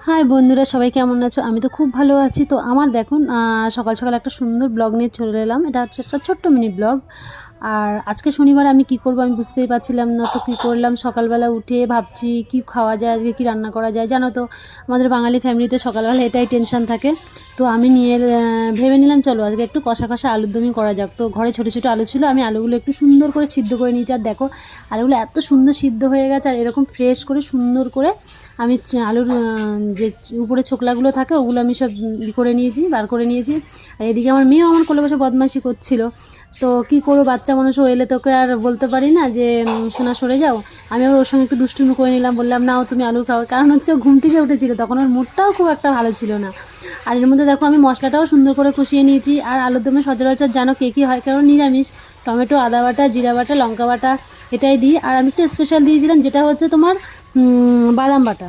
High বন্ধুরা, সবাই কেমন আছো? আমি তো খুব ভালো আছি। তো আমার দেখুন সকাল সকাল একটা সুন্দর ব্লগ নিয়ে চলে এলাম। এটা হচ্ছে একটা ছোট্ট মিনি ব্লগ। আর আজকে শনিবার আমি কি করব আমি বুঝতেই পারছিলাম না, তো কী করলাম, সকালবেলা উঠে ভাবছি কি খাওয়া যায়, আজকে কী রান্না করা যায়। জানো তো আমাদের বাঙালি ফ্যামিলিতে সকালবেলা এটাই টেনশন থাকে। তো আমি ভেবে নিলাম চলো আজকে একটু কষা কষা আলুর দমই করা যাক। তো ঘরে ছোটো ছোটো আলু ছিল, আমি আলুগুলো একটু সুন্দর করে সিদ্ধ করে নিয়েছি। আর দেখো আলুগুলো এত সুন্দর সিদ্ধ হয়ে গেছে, আর এরকম ফ্রেশ করে সুন্দর করে আমি আলুর যে উপরে ছোকলাগুলো থাকে ওগুলো আমি সব করে নিয়েছি, বার করে নিয়েছি। আর এদিকে আমার মেয়েও আমার কোলে বসে বদমাইশি করছিল। তো কী করবো, বাচ্চা মানুষ এলে তোকে আর বলতে পারি না যে সোনা সরে যাও। আমি আবার ওর সঙ্গে একটু দুষ্টুমি করে নিলাম, বললাম নাও তুমি আলু খাও। কারণ হচ্ছে ও ঘুম থেকে উঠেছিল, তখন ওর মুডটাও খুব একটা ভালো ছিল না। আর এর মধ্যে দেখো আমি মশলাটাও সুন্দর করে কষিয়ে নিয়েছি। আর আলুর দমে সচরাচর জানো কে কী হয়, কারণ নিরামিষ টমেটো, আদা বাটা, জিরা বাটা, লঙ্কা বাটা এটাই দিই। আর আমি একটু স্পেশাল দিয়েছিলাম যেটা হচ্ছে তোমার বাদাম বাটা।